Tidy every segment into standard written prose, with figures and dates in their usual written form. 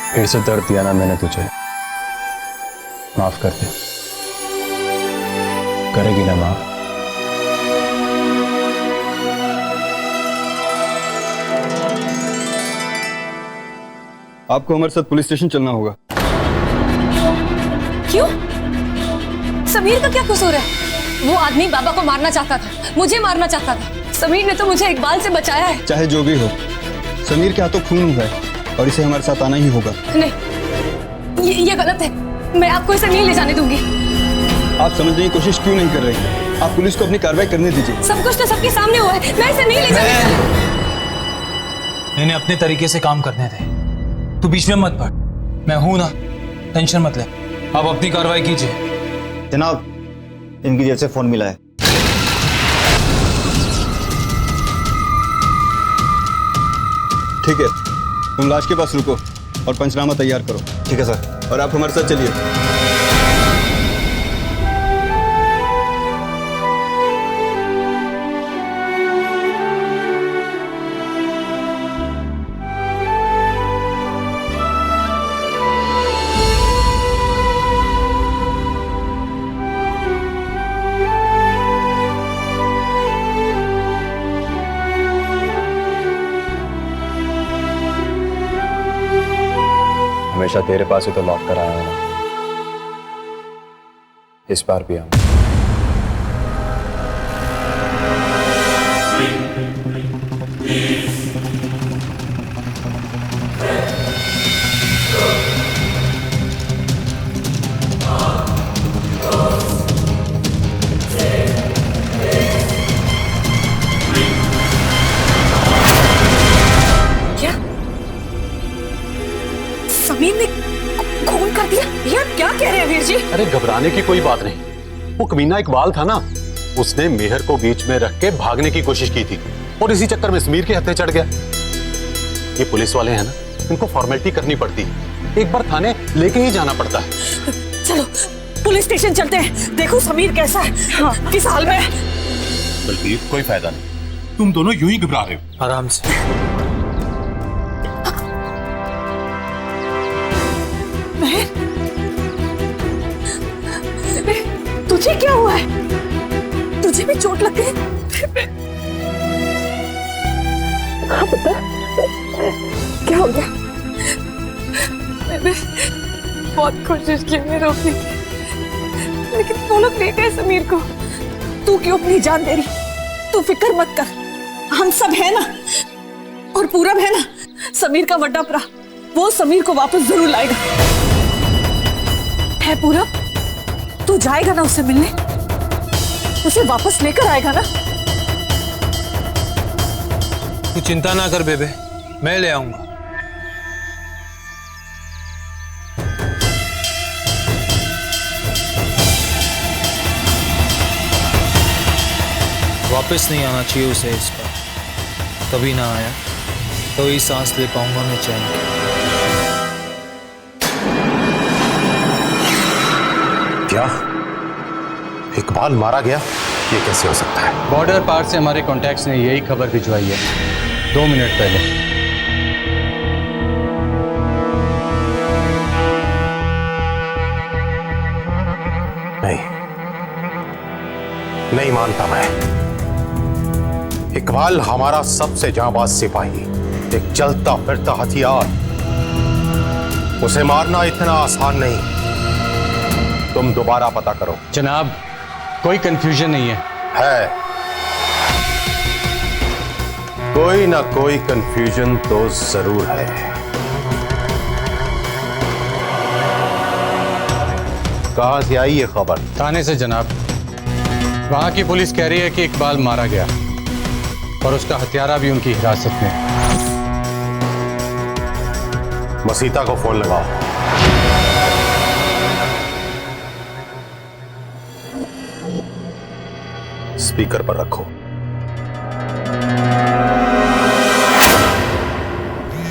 फिर से दर्द दिया ना मैंने तुझे, माफ कर दे। करेगी ना माफ? आपको हमारे साथ पुलिस स्टेशन चलना होगा। क्यों? समीर का क्या कसूर है? वो आदमी बाबा को मारना चाहता था, मुझे मारना चाहता था। समीर ने तो मुझे इकबाल से बचाया है। चाहे जो भी हो, समीर के हाथों खून हुआ है और इसे हमारे साथ आना ही होगा। नहीं, ये गलत है। मैं आपको इसे नहीं ले जाने दूंगी। आप समझने की कोशिश क्यों नहीं कर रहे? आप पुलिस को अपनी कार्रवाई करने दीजिए। सब कुछ तो सबके सामने हुआ है, मैं इसे नहीं ले जाने। इन्हें अपने तरीके से काम करने दे, तू बीच में मत पड़। मैं हूं ना, टेंशन मत ले। आप अपनी कार्रवाई कीजिए। जनाब, इनकी जेब से फोन मिला है। ठीक है, तुम लाश के पास रुको और पंचनामा तैयार करो। ठीक है सर। और आप हमारे साथ चलिए। हमेशा तेरे पास ही तो लौट कर आया हूं ना, इस बार भी आऊं। क्या समीर ने खून कर दिया? ये आप क्या कह रहे हैं वीर जी? अरे घबराने की कोई बात नहीं। वो कमीना इकबाल था ना, उसने मेहर को बीच में रख के भागने की कोशिश की थी और इसी चक्कर में समीर के हत्थे चढ़ गया। ये पुलिस वाले हैं ना, इनको फॉर्मेलिटी करनी पड़ती है, एक बार थाने लेके ही जाना पड़ता है। चलो पुलिस स्टेशन चलते हैं, देखो समीर कैसा है। हाँ, किस हाल में है। बलबीर, कोई फायदा नहीं, तुम दोनों यूं ही घबरा रहे हो। आराम से। तुझे क्या हुआ है? तुझे भी चोट लग गई? हाँ बता, क्या हो गया? मैंने बहुत कोशिश की मैं रोकने की, लेकिन वो लोग ले गए समीर को। तू क्यों अपनी जान दे रही? तू फिक्र मत कर, हम सब है ना, और पूरब है ना, समीर का बड़ा भरा, वो समीर को वापस जरूर लाएगा। है पूरब, तू जाएगा ना उससे मिलने, उसे वापस लेकर आएगा ना? तू चिंता ना कर बेबे, मैं ले आऊंगा। वापस नहीं आना चाहिए उसे इस बार, कभी ना आया तो ही सांस ले पाऊंगा मैं चैन के। क्या इकबाल मारा गया? ये कैसे हो सकता है? बॉर्डर पार से हमारे कॉन्टैक्ट्स ने यही खबर भिजवाई है 2 मिनट पहले। नहीं, नहीं मानता मैं। इकबाल हमारा सबसे जांबाज सिपाही, एक चलता फिरता हथियार, उसे मारना इतना आसान नहीं। तुम दोबारा पता करो। जनाब, कोई कंफ्यूजन नहीं है। कोई ना कोई कंफ्यूजन तो जरूर है। कहां से आई ये खबर? थाने से जनाब। वहां की पुलिस कह रही है कि इकबाल मारा गया और उसका हथियारा भी उनकी हिरासत में। मसीता को फोन लगाओ। स्पीकर पर रखो।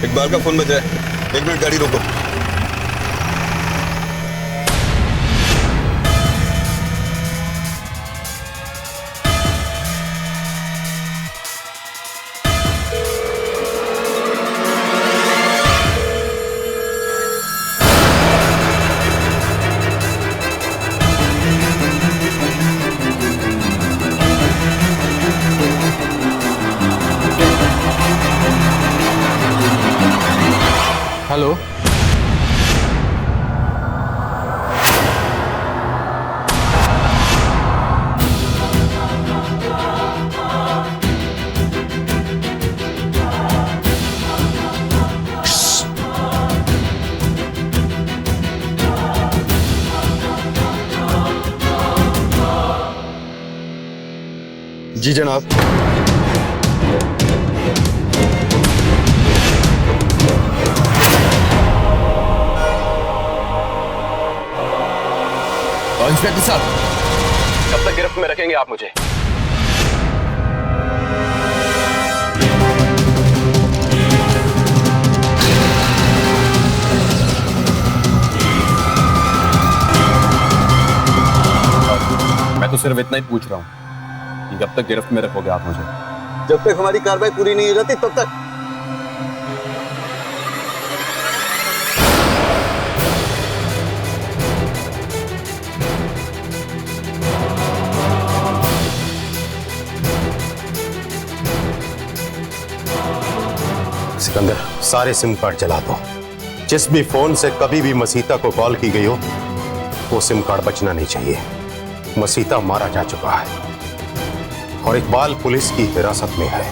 इकबाल का फोन बज रहा है, 1 मिनट गाड़ी रोको। हेलो। जी जनाब। इंस्पेक्टर साहब, कब तक गिरफ्त में रखेंगे आप मुझे? मैं तो सिर्फ इतना ही पूछ रहा हूं कि कब तक गिरफ्त में रखोगे आप मुझे? जब तक हमारी कार्रवाई पूरी नहीं हो जाती तब तक। सिकंदर, सारे सिम कार्ड जला दो। जिस भी फोन से कभी भी मसीता को कॉल की गई हो, वो सिम कार्ड बचना नहीं चाहिए। मसीता मारा जा चुका है और इकबाल पुलिस की हिरासत में है।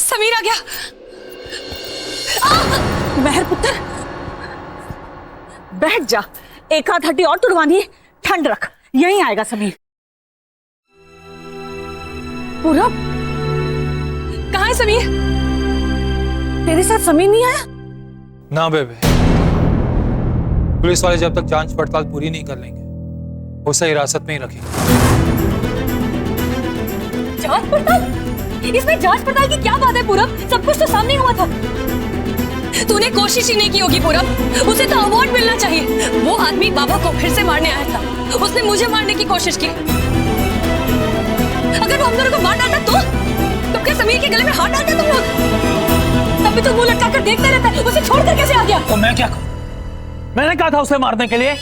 समीर आ गया। मेहर पुत्र, बैठ जा। एक आध हड्डी और तुड़वानी है, ठंड रख, यहीं आएगा समीर। पूरब, कहाँ है समीर? तेरे साथ समीर नहीं आया? ना बेबे, पुलिस वाले जब तक जांच पड़ताल पूरी नहीं कर लेंगे उसे हिरासत में ही रखेंगे। जांच पड़ताल? इसमें जांच पड़ताल की क्या बात है पूरब? सब कुछ तो सामने हुआ था। तूने कोशिश ही नहीं की होगी पूरब, उसे तो अवार्ड मिलना चाहिए। वो आदमी बाबा को फिर से मारने आया था, उसने मुझे मारने की कोशिश की। अगर वो हम दोनों को मार डालता तो क्या समीर के गले में हाथ डालते तुम लोग? तब भी तो मुंह लटका कर देखते रहता है, उसे छोड़कर कैसे आ गया? तो मैं क्या करूं? मैंने कहा था उसे मारने के लिए।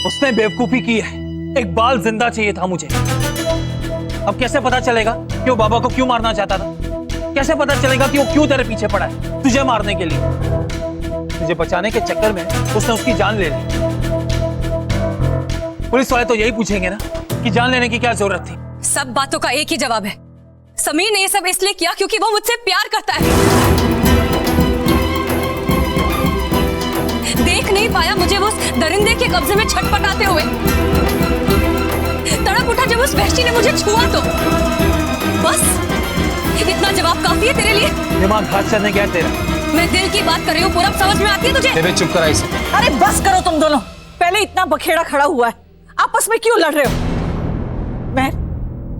उसने बेवकूफी की है। एक बाल जिंदा चाहिए था मुझे। अब कैसे पता चलेगा कि वो बाबा को क्यों मारना चाहता था? कैसे पता चलेगा कि वो क्यों तेरे पीछे पड़ा है तुझे मारने के लिए? तुझे बचाने के चक्कर में उसने उसकी जान ले ली। पुलिस वाले तो यही पूछेंगे ना कि जान लेने की क्या जरूरत थी? सब बातों का एक ही जवाब है। समीर ने ये सब इसलिए किया क्योंकि वो मुझसे प्यार करता है। देख नहीं पाया मुझे वो उस दरिंदे के कब्जे में छटपटाते हुए। तड़प उठा जब उस वहशी ने मुझे छुआ तो। बस इतना जवाब काफी है तेरे लिए? दिमाग हाथ चलने गया तेरा। मैं दिल की बात कर रही हूँ पूरब, समझ में आती है तुझे? बेबे चुप करा इसे। अरे बस करो तुम दोनों। पहले इतना बखेड़ा खड़ा हुआ है, आपस में क्यों लड़ रहे हो? मेहर,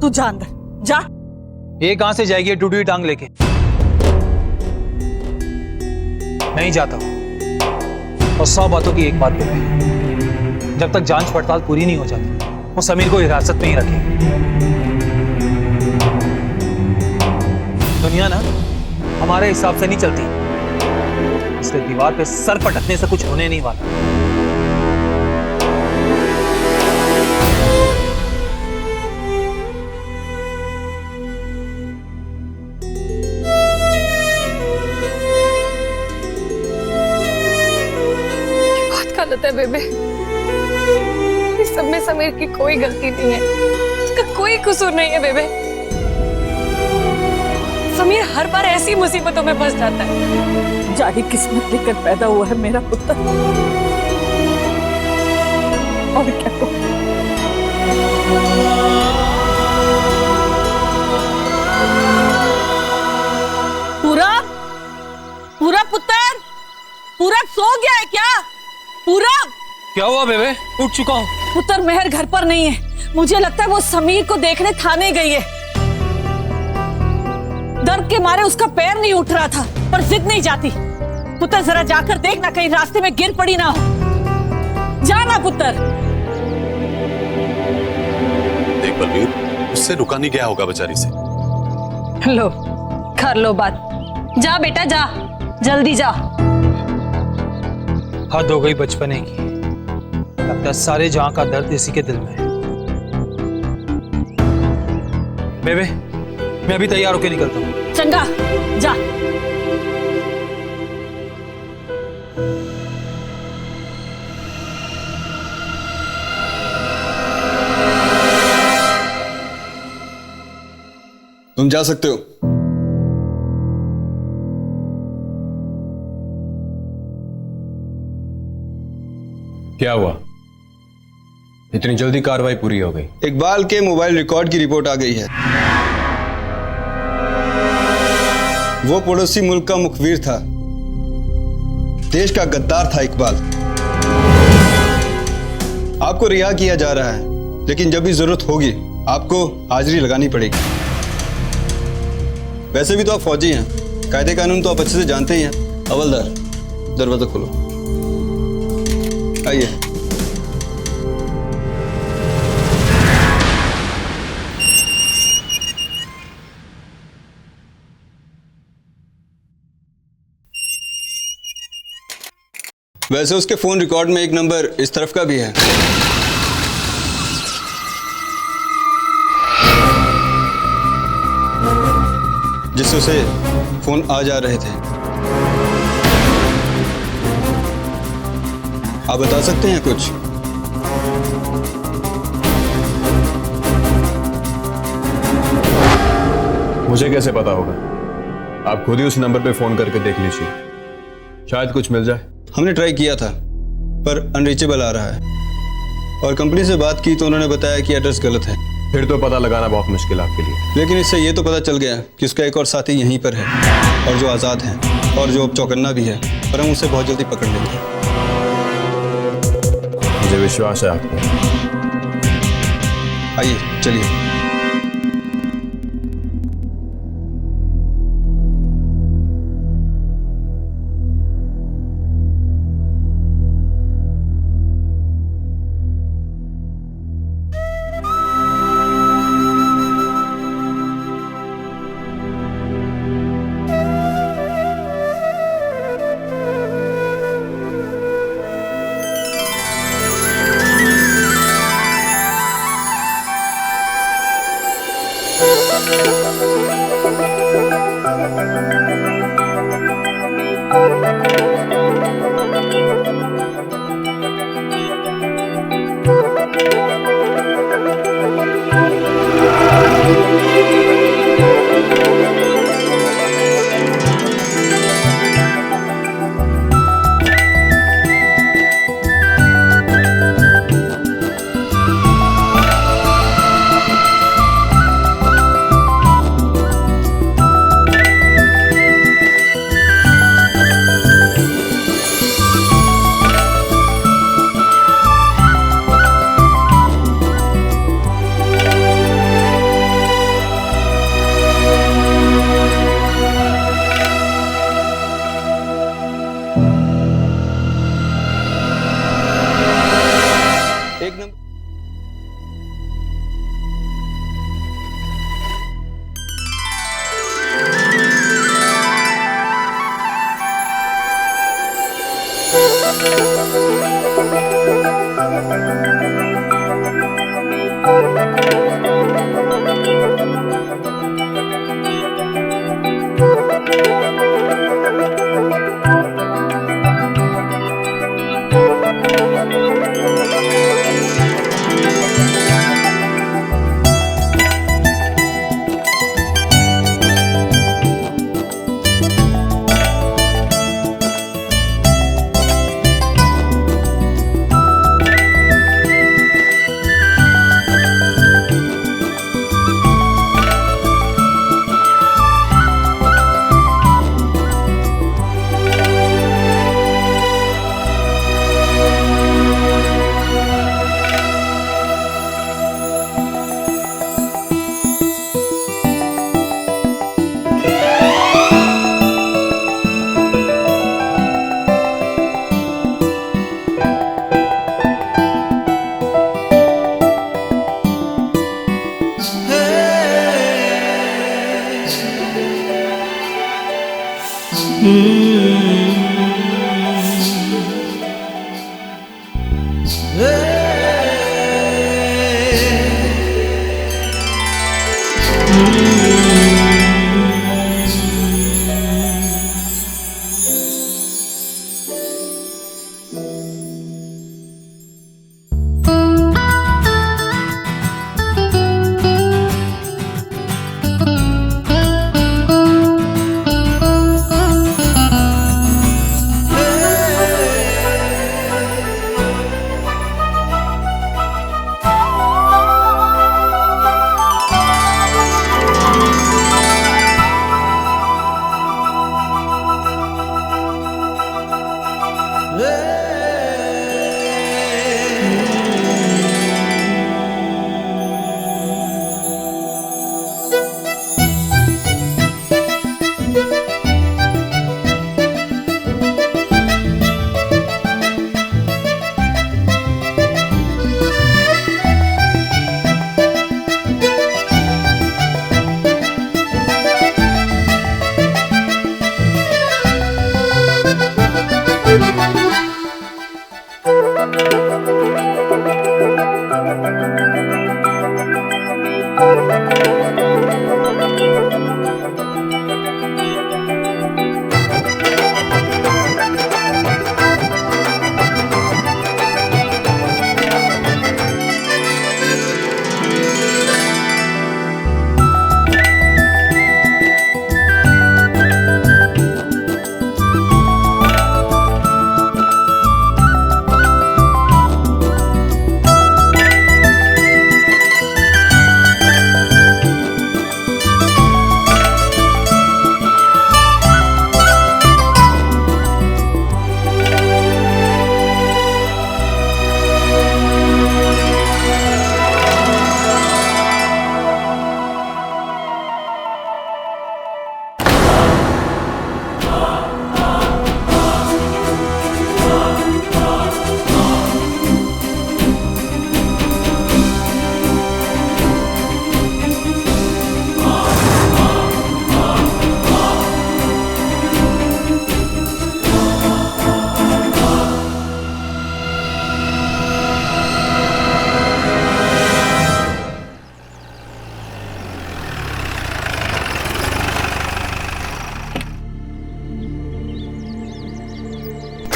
तू जा अंदर जा। ये कहां से जाएगी टूटी हुई टांग लेके? नहीं जाता हूं। और 100 बातों की एक बात बेबे, जब तक जांच पड़ताल पूरी नहीं हो जाती वो समीर को हिरासत में ही रखें। दुनिया ना हमारे हिसाब से नहीं चलती, इसलिए दीवार पे सर पटकने से कुछ होने नहीं वाला। बहुत गलत है बेबे, इस सब में समीर की कोई गलती नहीं है, उसका कोई कसूर नहीं है बेबे। समीर हर बार ऐसी मुसीबतों में फंस जाता है। जारी किस्मत लेकर पैदा हुआ है मेरा पुत्र, और क्या कहूं? पूरब, पूरब पुत्र, पूरब सो गया है क्या? पूरब, क्या हुआ बेबे? उठ चुका हूं। पुत्र मेहर घर पर नहीं है, मुझे लगता है वो समीर को देखने थाने गई है। दर्द के मारे उसका पैर नहीं उठ रहा था, पर जिद नहीं जाती। पुत्र जरा जाकर देखना कहीं रास्ते में गिर पड़ी ना हो। जाना पुत्र। देख बलवीर, उससे रुका नहीं गया होगा बेचारी से। लो कर लो बात। जा बेटा जा, जल्दी जा। हद हो गई बचपने की। लगता है सारे जहां का दर्द इसी के दिल में है। बेबे, मैं अभी तैयार होके निकलता हूँ। चंगा जा। तुम जा सकते हो। क्या हुआ? इतनी जल्दी कार्रवाई पूरी हो गई? इकबाल के मोबाइल रिकॉर्ड की रिपोर्ट आ गई है। वो पड़ोसी मुल्क का मुखबिर था, देश का गद्दार था इकबाल। आपको रिहा किया जा रहा है, लेकिन जब भी जरूरत होगी आपको हाजिरी लगानी पड़ेगी। वैसे भी तो आप फौजी हैं, कायदे कानून तो आप अच्छे से जानते ही हैं। हवलदार, दरवाजा खोलो। आइए। वैसे उसके फोन रिकॉर्ड में एक नंबर इस तरफ का भी है। जिससे उसे फोन आ जा रहे थे। आप बता सकते हैं कुछ? मुझे कैसे पता होगा? आप खुद ही उस नंबर पे फोन करके देख लीजिए, शायद कुछ मिल जाए। हमने ट्राई किया था पर अनरीचेबल आ रहा है, और कंपनी से बात की तो उन्होंने बताया कि एड्रेस गलत है। फिर तो पता लगाना बहुत मुश्किल आपके लिए। लेकिन इससे ये तो पता चल गया कि उसका एक और साथी यहीं पर है, और जो आज़ाद है, और जो अब चौकन्ना भी है, पर हम उसे बहुत जल्दी पकड़ लेंगे। मुझे विश्वास है आप पे। आइए चलिए। एक नंबर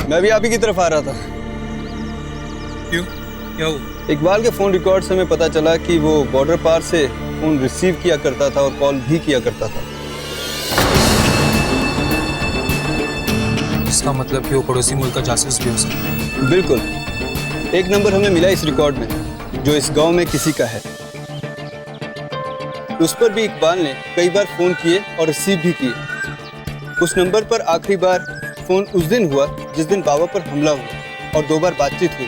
मैं भी आप ही की तरफ आ रहा था। क्यों, क्या हुआ? इकबाल के फोन रिकॉर्ड से हमें पता चला कि वो बॉर्डर पार से फोन रिसीव किया करता था और कॉल भी किया करता था। इसका मतलब कि वो पड़ोसी मुल्क का जासूस भी हो सकता है। बिल्कुल। एक नंबर हमें मिला इस रिकॉर्ड में जो इस गांव में किसी का है। उस पर भी इकबाल ने कई बार फोन किए और रिसीव भी किए। उस नंबर पर आखिरी बार फोन उस दिन हुआ जिस दिन बाबा पर हमला हुआ और 2 बार बातचीत हुई।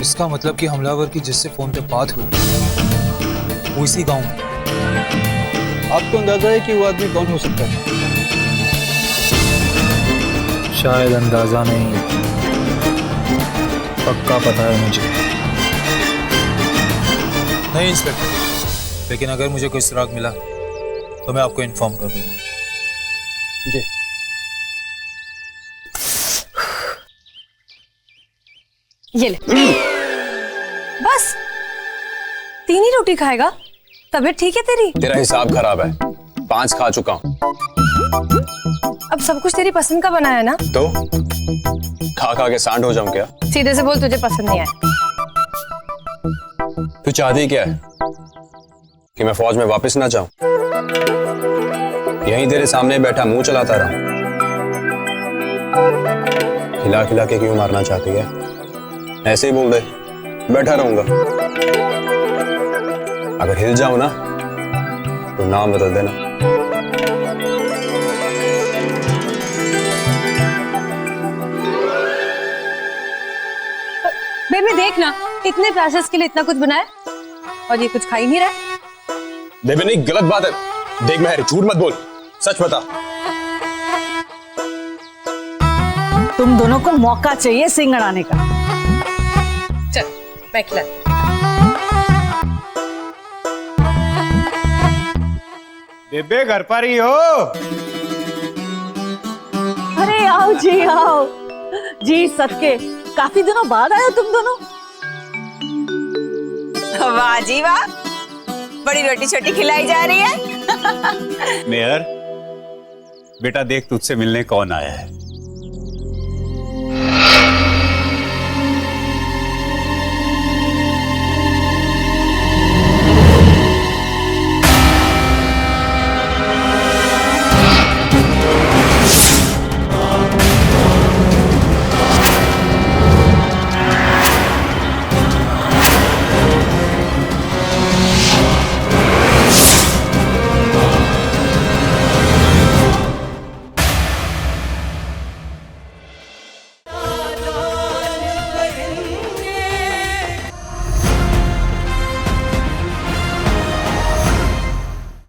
इसका मतलब कि हमलावर की जिससे फोन पे बात हुई वो इसी गांव में। आपको अंदाजा है कि वो आदमी कौन हो सकता है? शायद अंदाजा नहीं, पक्का पता है मुझे। नहीं इंस्पेक्टर, लेकिन अगर मुझे कोई सुराग मिला तो मैं आपको इन्फॉर्म कर दूंगा। जी। ये ले। बस 3 ही रोटी खाएगा? तबीयत ठीक है तेरी? तेरा हिसाब खराब है, 5 खा चुका हूँ। अब सब कुछ तेरी पसंद का बना है ना? तो खा खा के सांड हो जाऊं क्या? सीधे से बोल, तुझे पसंद नहीं आया। तू चाहती क्या है? कि मैं फौज में वापस ना जाऊं? यहीं तेरे सामने बैठा मुंह चलाता रहा? खिला खिला के क्यों मारना चाहती है? ऐसे ही बोल दे, बैठा रहूंगा। अगर हिल जाऊं ना तो नाम बदल देना। बेबी देख ना, इतने पैसेस के लिए इतना कुछ बनाया और ये कुछ खा ही नहीं रहा। बेबी नहीं, गलत बात है। देख महर, झूठ मत बोल, सच बता। तुम दोनों को मौका चाहिए सिंगड़ाने का। चल मैं खिला। बेबे घर पर ही हो? अरे आओ जी आओ जी, सदके काफी दिनों बाद आए तुम दोनों। वाह जी वाह, बड़ी रोटी छोटी खिलाई जा रही है। मेहर, बेटा देख तुझसे मिलने कौन आया है।